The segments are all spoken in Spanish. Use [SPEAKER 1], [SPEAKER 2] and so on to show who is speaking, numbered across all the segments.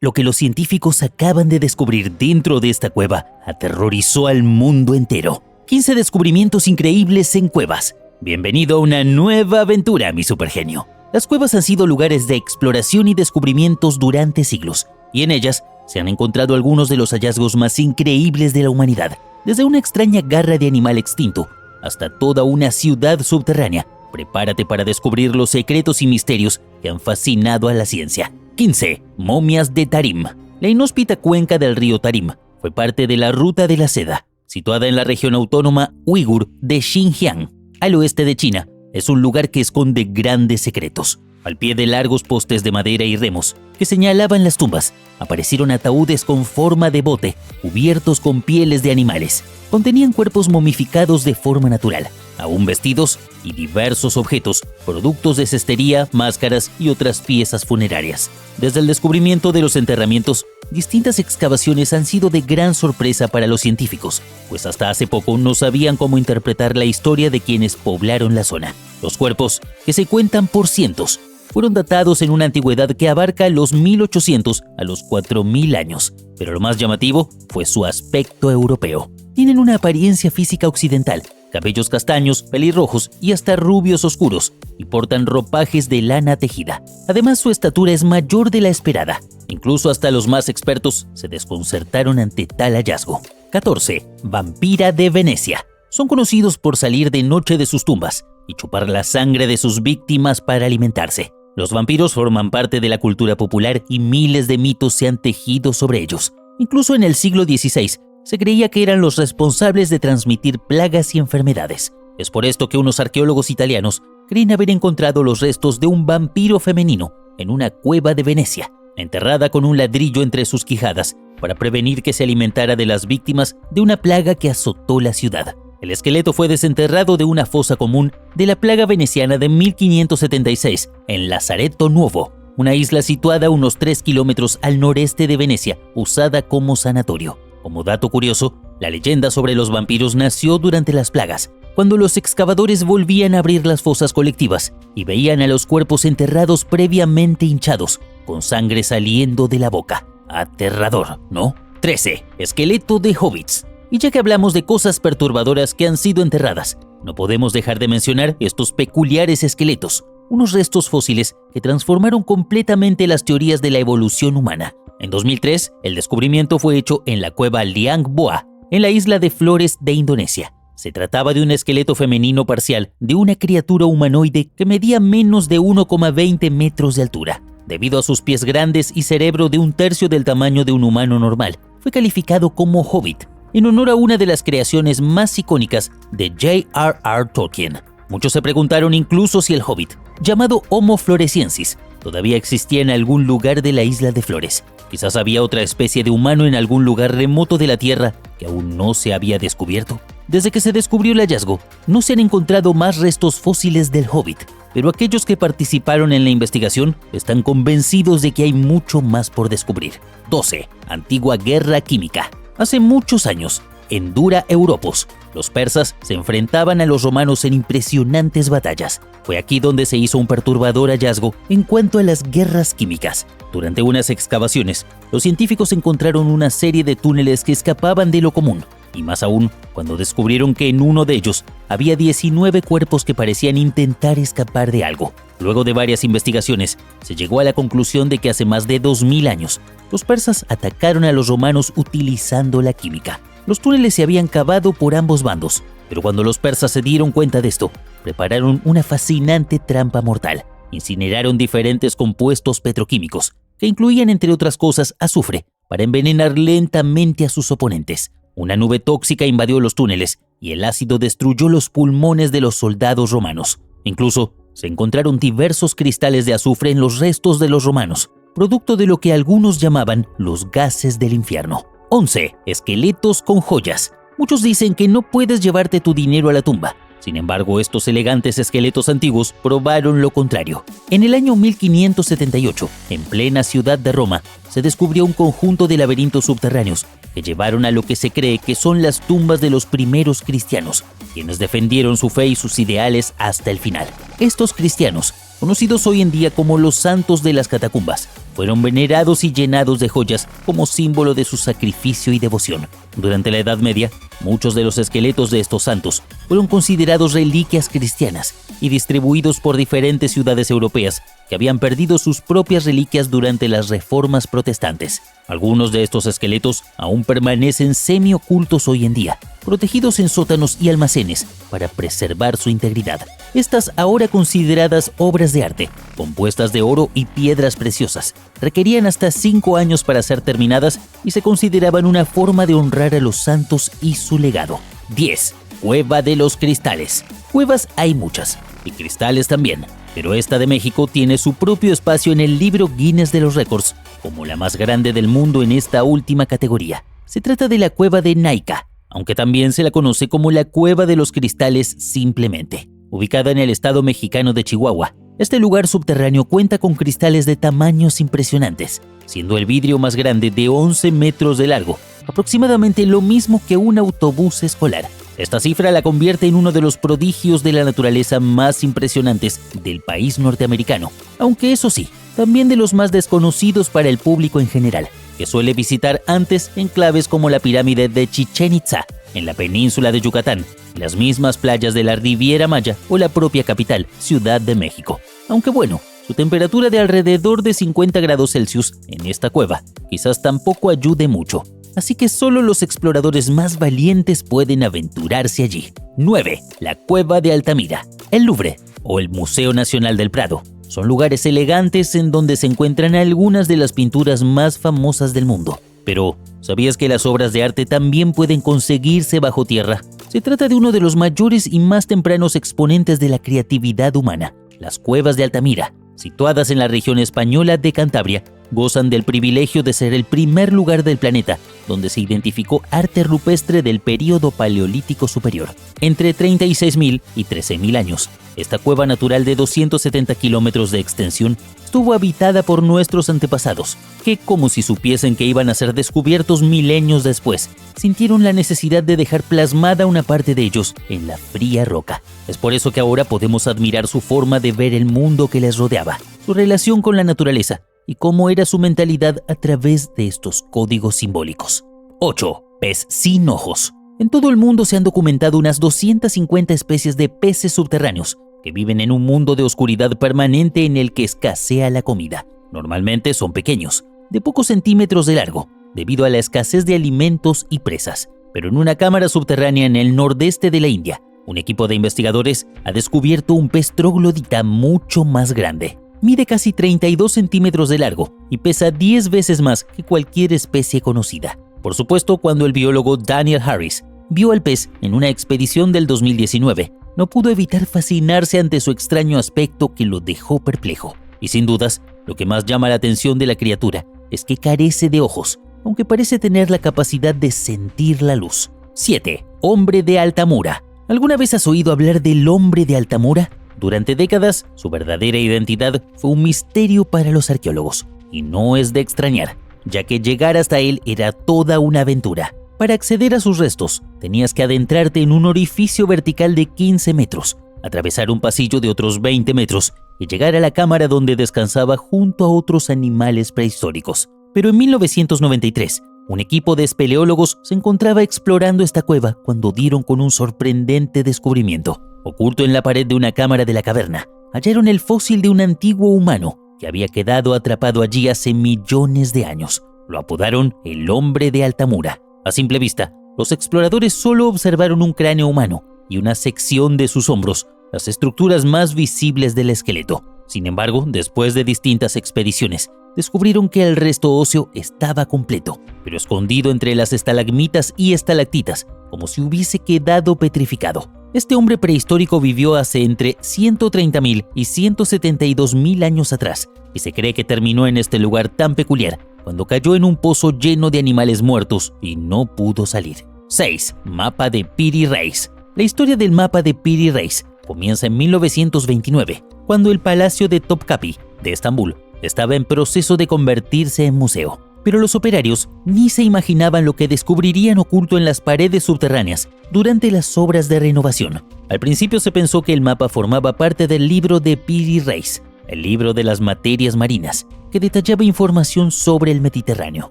[SPEAKER 1] Lo que los científicos acaban de descubrir dentro de esta cueva aterrorizó al mundo entero. 15 descubrimientos increíbles en cuevas. Bienvenido a una nueva aventura, mi supergenio. Las cuevas han sido lugares de exploración y descubrimientos durante siglos, y en ellas se han encontrado algunos de los hallazgos más increíbles de la humanidad, desde una extraña garra de animal extinto hasta toda una ciudad subterránea. Prepárate para descubrir los secretos y misterios que han fascinado a la ciencia. 15. Momias de Tarim. La inhóspita cuenca del río Tarim fue parte de la Ruta de la Seda, situada en la región autónoma uigur de Xinjiang, al oeste de China. Es un lugar que esconde grandes secretos. Al pie de largos postes de madera y remos que señalaban las tumbas, aparecieron ataúdes con forma de bote, cubiertos con pieles de animales. Contenían cuerpos momificados de forma natural, aún vestidos, y diversos objetos, productos de cestería, máscaras y otras piezas funerarias. Desde el descubrimiento de los enterramientos, distintas excavaciones han sido de gran sorpresa para los científicos, pues hasta hace poco no sabían cómo interpretar la historia de quienes poblaron la zona. Los cuerpos, que se cuentan por cientos, fueron datados en una antigüedad que abarca los 1800 a los 4000 años, pero lo más llamativo fue su aspecto europeo. Tienen una apariencia física occidental, cabellos castaños, pelirrojos y hasta rubios oscuros, y portan ropajes de lana tejida. Además, su estatura es mayor de la esperada. Incluso hasta los más expertos se desconcertaron ante tal hallazgo. 14. Vampira de Venecia. Son conocidos por salir de noche de sus tumbas y chupar la sangre de sus víctimas para alimentarse. Los vampiros forman parte de la cultura popular y miles de mitos se han tejido sobre ellos. Incluso en el siglo XVI se creía que eran los responsables de transmitir plagas y enfermedades. Es por esto que unos arqueólogos italianos creen haber encontrado los restos de un vampiro femenino en una cueva de Venecia, enterrada con un ladrillo entre sus quijadas para prevenir que se alimentara de las víctimas de una plaga que azotó la ciudad. El esqueleto fue desenterrado de una fosa común de la plaga veneciana de 1576 en Lazaretto Nuovo, una isla situada a unos 3 kilómetros al noreste de Venecia, usada como sanatorio. Como dato curioso, la leyenda sobre los vampiros nació durante las plagas, cuando los excavadores volvían a abrir las fosas colectivas y veían a los cuerpos enterrados previamente hinchados, con sangre saliendo de la boca. Aterrador, ¿no? 13. Esqueleto de hobbits. Y ya que hablamos de cosas perturbadoras que han sido enterradas, no podemos dejar de mencionar estos peculiares esqueletos, unos restos fósiles que transformaron completamente las teorías de la evolución humana. En 2003, el descubrimiento fue hecho en la cueva Liang Boa, en la isla de Flores de Indonesia. Se trataba de un esqueleto femenino parcial de una criatura humanoide que medía menos de 1,20 metros de altura. Debido a sus pies grandes y cerebro de un tercio del tamaño de un humano normal, fue calificado como hobbit, en honor a una de las creaciones más icónicas de J.R.R. Tolkien. Muchos se preguntaron incluso si el hobbit, llamado Homo floresiensis, todavía existía en algún lugar de la isla de Flores. Quizás había otra especie de humano en algún lugar remoto de la Tierra que aún no se había descubierto. Desde que se descubrió el hallazgo, no se han encontrado más restos fósiles del hobbit, pero aquellos que participaron en la investigación están convencidos de que hay mucho más por descubrir. 12. Antigua guerra química. Hace muchos años, en Dura Europos, los persas se enfrentaban a los romanos en impresionantes batallas. Fue aquí donde se hizo un perturbador hallazgo en cuanto a las guerras químicas. Durante unas excavaciones, los científicos encontraron una serie de túneles que escapaban de lo común, y más aún cuando descubrieron que en uno de ellos había 19 cuerpos que parecían intentar escapar de algo. Luego de varias investigaciones, se llegó a la conclusión de que hace más de 2000 años, los persas atacaron a los romanos utilizando la química. Los túneles se habían cavado por ambos bandos, pero cuando los persas se dieron cuenta de esto, prepararon una fascinante trampa mortal. Incineraron diferentes compuestos petroquímicos, que incluían entre otras cosas azufre, para envenenar lentamente a sus oponentes. Una nube tóxica invadió los túneles y el ácido destruyó los pulmones de los soldados romanos. Incluso se encontraron diversos cristales de azufre en los restos de los romanos, producto de lo que algunos llamaban los gases del infierno. 11. Esqueletos con joyas. Muchos dicen que no puedes llevarte tu dinero a la tumba. Sin embargo, estos elegantes esqueletos antiguos probaron lo contrario. En el año 1578, en plena ciudad de Roma, se descubrió un conjunto de laberintos subterráneos que llevaron a lo que se cree que son las tumbas de los primeros cristianos, quienes defendieron su fe y sus ideales hasta el final. Estos cristianos, conocidos hoy en día como los santos de las catacumbas, fueron venerados y llenados de joyas como símbolo de su sacrificio y devoción. Durante la Edad Media, muchos de los esqueletos de estos santos fueron considerados reliquias cristianas y distribuidos por diferentes ciudades europeas que habían perdido sus propias reliquias durante las reformas protestantes. Algunos de estos esqueletos aún permanecen semi-ocultos hoy en día, protegidos en sótanos y almacenes para preservar su integridad. Estas, ahora consideradas obras de arte, compuestas de oro y piedras preciosas, requerían hasta 5 años para ser terminadas y se consideraban una forma de honrar a los santos y su legado. 10. Cueva de los Cristales. Cuevas hay muchas, y cristales también, pero esta de México tiene su propio espacio en el libro Guinness de los Récords, como la más grande del mundo en esta última categoría. Se trata de la Cueva de Naica, aunque también se la conoce como la Cueva de los Cristales simplemente. Ubicada en el estado mexicano de Chihuahua, este lugar subterráneo cuenta con cristales de tamaños impresionantes, siendo el vidrio más grande de 11 metros de largo, aproximadamente lo mismo que un autobús escolar. Esta cifra la convierte en uno de los prodigios de la naturaleza más impresionantes del país norteamericano, aunque eso sí, también de los más desconocidos para el público en general, que suele visitar antes enclaves como la pirámide de Chichén Itzá, en la península de Yucatán, las mismas playas de la Riviera Maya o la propia capital, Ciudad de México. Aunque bueno, su temperatura de alrededor de 50 grados Celsius en esta cueva quizás tampoco ayude mucho. Así que solo los exploradores más valientes pueden aventurarse allí. 9. La Cueva de Altamira, el Louvre o el Museo Nacional del Prado. Son lugares elegantes en donde se encuentran algunas de las pinturas más famosas del mundo. Pero, ¿sabías que las obras de arte también pueden conseguirse bajo tierra? Se trata de uno de los mayores y más tempranos exponentes de la creatividad humana. Las cuevas de Altamira, situadas en la región española de Cantabria, gozan del privilegio de ser el primer lugar del planeta donde se identificó arte rupestre del período paleolítico superior. Entre 36.000 y 13.000 años, esta cueva natural de 270 kilómetros de extensión estuvo habitada por nuestros antepasados, que, como si supiesen que iban a ser descubiertos milenios después, sintieron la necesidad de dejar plasmada una parte de ellos en la fría roca. Es por eso que ahora podemos admirar su forma de ver el mundo que les rodeaba, su relación con la naturaleza, y cómo era su mentalidad a través de estos códigos simbólicos. 8. Pez sin ojos. En todo el mundo se han documentado unas 250 especies de peces subterráneos que viven en un mundo de oscuridad permanente en el que escasea la comida. Normalmente son pequeños, de pocos centímetros de largo, debido a la escasez de alimentos y presas. Pero en una cámara subterránea en el nordeste de la India, un equipo de investigadores ha descubierto un pez troglodita mucho más grande. Mide casi 32 centímetros de largo y pesa 10 veces más que cualquier especie conocida. Por supuesto, cuando el biólogo Daniel Harris vio al pez en una expedición del 2019, no pudo evitar fascinarse ante su extraño aspecto que lo dejó perplejo. Y sin dudas, lo que más llama la atención de la criatura es que carece de ojos, aunque parece tener la capacidad de sentir la luz. 7. Hombre de Altamura. ¿Alguna vez has oído hablar del hombre de Altamura? Durante décadas, su verdadera identidad fue un misterio para los arqueólogos, y no es de extrañar, ya que llegar hasta él era toda una aventura. Para acceder a sus restos, tenías que adentrarte en un orificio vertical de 15 metros, atravesar un pasillo de otros 20 metros y llegar a la cámara donde descansaba junto a otros animales prehistóricos. Pero en 1993, un equipo de espeleólogos se encontraba explorando esta cueva cuando dieron con un sorprendente descubrimiento. Oculto en la pared de una cámara de la caverna, hallaron el fósil de un antiguo humano que había quedado atrapado allí hace millones de años. Lo apodaron el hombre de Altamura. A simple vista, los exploradores solo observaron un cráneo humano y una sección de sus hombros, las estructuras más visibles del esqueleto. Sin embargo, después de distintas expediciones, descubrieron que el resto óseo estaba completo, pero escondido entre las estalagmitas y estalactitas, como si hubiese quedado petrificado. Este hombre prehistórico vivió hace entre 130.000 y 172.000 años atrás, y se cree que terminó en este lugar tan peculiar cuando cayó en un pozo lleno de animales muertos y no pudo salir. 6. Mapa de Piri Reis. La historia del mapa de Piri Reis comienza en 1929, cuando el Palacio de Topkapi, de Estambul, estaba en proceso de convertirse en museo. Pero los operarios ni se imaginaban lo que descubrirían oculto en las paredes subterráneas durante las obras de renovación. Al principio se pensó que el mapa formaba parte del libro de Piri Reis, el libro de las materias marinas, que detallaba información sobre el Mediterráneo.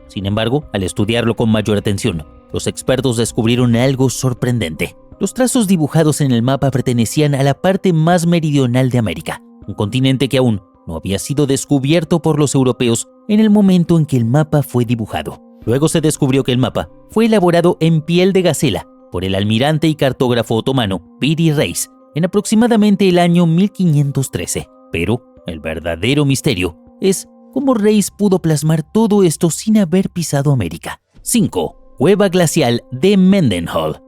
[SPEAKER 1] Sin embargo, al estudiarlo con mayor atención, los expertos descubrieron algo sorprendente. Los trazos dibujados en el mapa pertenecían a la parte más meridional de América, un continente que aún no había sido descubierto por los europeos en el momento en que el mapa fue dibujado. Luego se descubrió que el mapa fue elaborado en piel de gacela por el almirante y cartógrafo otomano Piri Reis en aproximadamente el año 1513. Pero el verdadero misterio es cómo Reis pudo plasmar todo esto sin haber pisado América. 5. Cueva glacial de Mendenhall.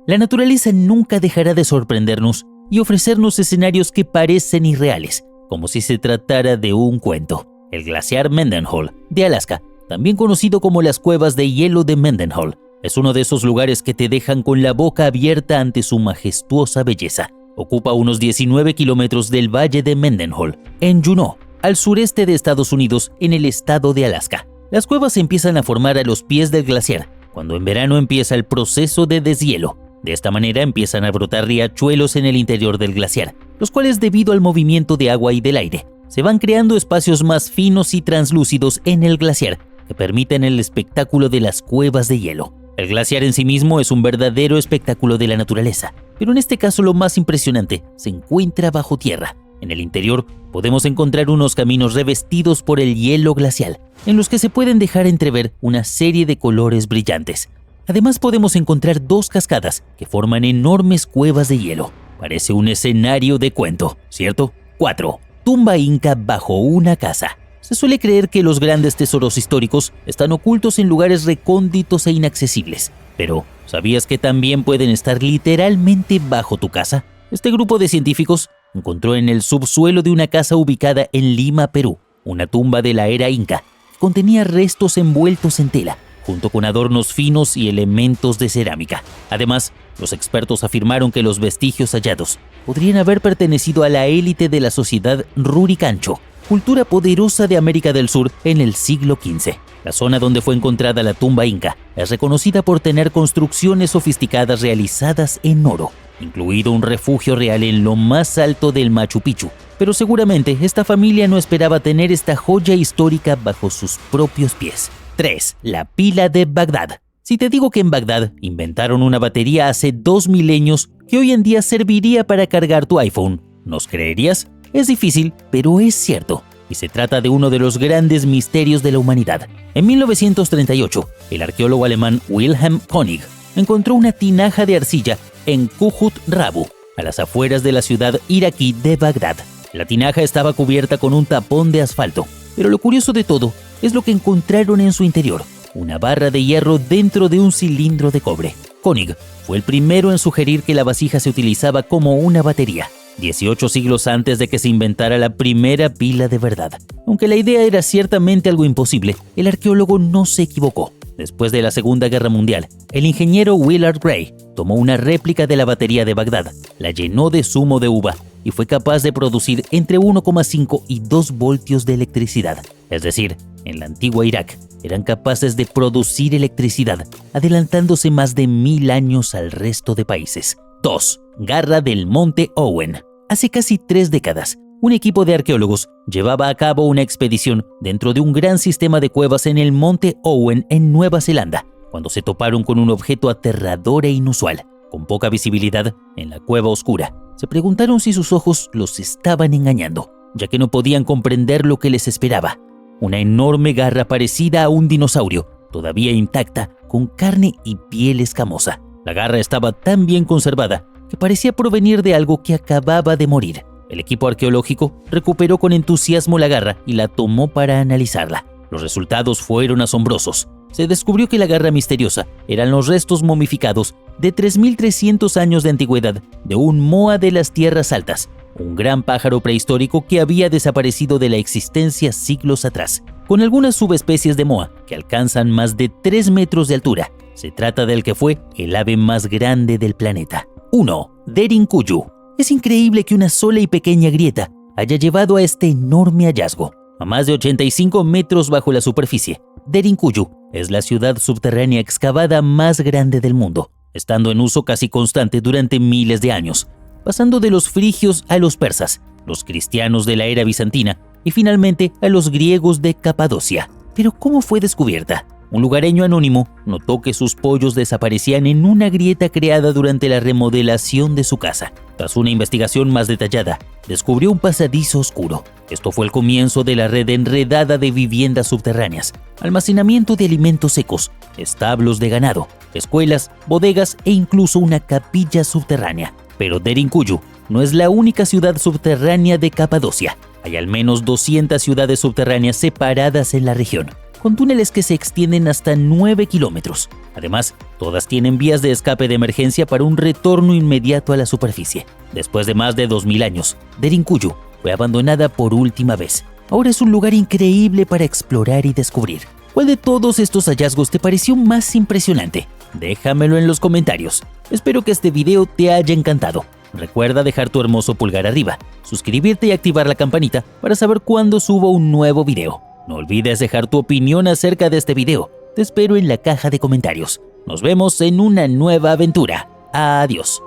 [SPEAKER 1] La naturaleza nunca dejará de sorprendernos y ofrecernos escenarios que parecen irreales, como si se tratara de un cuento. El glaciar Mendenhall de Alaska, también conocido como las cuevas de hielo de Mendenhall, es uno de esos lugares que te dejan con la boca abierta ante su majestuosa belleza. Ocupa unos 19 kilómetros del valle de Mendenhall, en Juneau, al sureste de Estados Unidos, en el estado de Alaska. Las cuevas se empiezan a formar a los pies del glaciar, cuando en verano empieza el proceso de deshielo. De esta manera empiezan a brotar riachuelos en el interior del glaciar, los cuales, debido al movimiento de agua y del aire, se van creando espacios más finos y translúcidos en el glaciar que permiten el espectáculo de las cuevas de hielo. El glaciar en sí mismo es un verdadero espectáculo de la naturaleza, pero en este caso lo más impresionante se encuentra bajo tierra. En el interior podemos encontrar unos caminos revestidos por el hielo glacial, en los que se pueden dejar entrever una serie de colores brillantes. Además podemos encontrar dos cascadas que forman enormes cuevas de hielo. Parece un escenario de cuento, ¿cierto? 4. Tumba inca bajo una casa. Se suele creer que los grandes tesoros históricos están ocultos en lugares recónditos e inaccesibles. Pero, ¿sabías que también pueden estar literalmente bajo tu casa? Este grupo de científicos encontró en el subsuelo de una casa ubicada en Lima, Perú, una tumba de la era inca que contenía restos envueltos en tela, junto con adornos finos y elementos de cerámica. Además, los expertos afirmaron que los vestigios hallados podrían haber pertenecido a la élite de la sociedad Ruricancho, cultura poderosa de América del Sur en el siglo XV. La zona donde fue encontrada la tumba inca es reconocida por tener construcciones sofisticadas realizadas en oro, incluido un refugio real en lo más alto del Machu Picchu. Pero seguramente esta familia no esperaba tener esta joya histórica bajo sus propios pies. 3. La pila de Bagdad. Si te digo que en Bagdad inventaron una batería hace 2 milenios que hoy en día serviría para cargar tu iPhone, ¿nos creerías? Es difícil, pero es cierto, y se trata de uno de los grandes misterios de la humanidad. En 1938, el arqueólogo alemán Wilhelm König encontró una tinaja de arcilla en Kuhut Rabu, a las afueras de la ciudad iraquí de Bagdad. La tinaja estaba cubierta con un tapón de asfalto, pero lo curioso de todo es lo que encontraron en su interior: una barra de hierro dentro de un cilindro de cobre. König fue el primero en sugerir que la vasija se utilizaba como una batería, 18 siglos antes de que se inventara la primera pila de verdad. Aunque la idea era ciertamente algo imposible, el arqueólogo no se equivocó. Después de la Segunda Guerra Mundial, el ingeniero Willard Gray tomó una réplica de la batería de Bagdad, la llenó de zumo de uva y fue capaz de producir entre 1,5 y 2 voltios de electricidad. Es decir, en la antigua Irak eran capaces de producir electricidad, adelantándose más de 1000 años al resto de países. 2. Garra del Monte Owen. Hace casi 3 décadas, un equipo de arqueólogos llevaba a cabo una expedición dentro de un gran sistema de cuevas en el Monte Owen en Nueva Zelanda, cuando se toparon con un objeto aterrador e inusual. Con poca visibilidad en la cueva oscura, se preguntaron si sus ojos los estaban engañando, ya que no podían comprender lo que les esperaba: una enorme garra parecida a un dinosaurio, todavía intacta, con carne y piel escamosa. La garra estaba tan bien conservada que parecía provenir de algo que acababa de morir. El equipo arqueológico recuperó con entusiasmo la garra y la tomó para analizarla. Los resultados fueron asombrosos. Se descubrió que la garra misteriosa eran los restos momificados de 3.300 años de antigüedad de un moa de las tierras altas, un gran pájaro prehistórico que había desaparecido de la existencia siglos atrás, con algunas subespecies de moa que alcanzan más de 3 metros de altura. Se trata del que fue el ave más grande del planeta. 1. Derinkuyu. Es increíble que una sola y pequeña grieta haya llevado a este enorme hallazgo. A más de 85 metros bajo la superficie, Derinkuyu es la ciudad subterránea excavada más grande del mundo, estando en uso casi constante durante miles de años. pasando de los frigios a los persas, los cristianos de la era bizantina y finalmente a los griegos de Capadocia. Pero ¿cómo fue descubierta? Un lugareño anónimo notó que sus pollos desaparecían en una grieta creada durante la remodelación de su casa. Tras una investigación más detallada, descubrió un pasadizo oscuro. Esto fue el comienzo de la red enredada de viviendas subterráneas, almacenamiento de alimentos secos, establos de ganado, escuelas, bodegas e incluso una capilla subterránea. Pero Derinkuyu no es la única ciudad subterránea de Capadocia. Hay al menos 200 ciudades subterráneas separadas en la región, con túneles que se extienden hasta 9 kilómetros. Además, todas tienen vías de escape de emergencia para un retorno inmediato a la superficie. Después de más de 2000 años, Derinkuyu fue abandonada por última vez. Ahora es un lugar increíble para explorar y descubrir. ¿Cuál de todos estos hallazgos te pareció más impresionante? Déjamelo en los comentarios. Espero que este video te haya encantado. Recuerda dejar tu hermoso pulgar arriba, suscribirte y activar la campanita para saber cuándo subo un nuevo video. No olvides dejar tu opinión acerca de este video. Te espero en la caja de comentarios. Nos vemos en una nueva aventura. Adiós.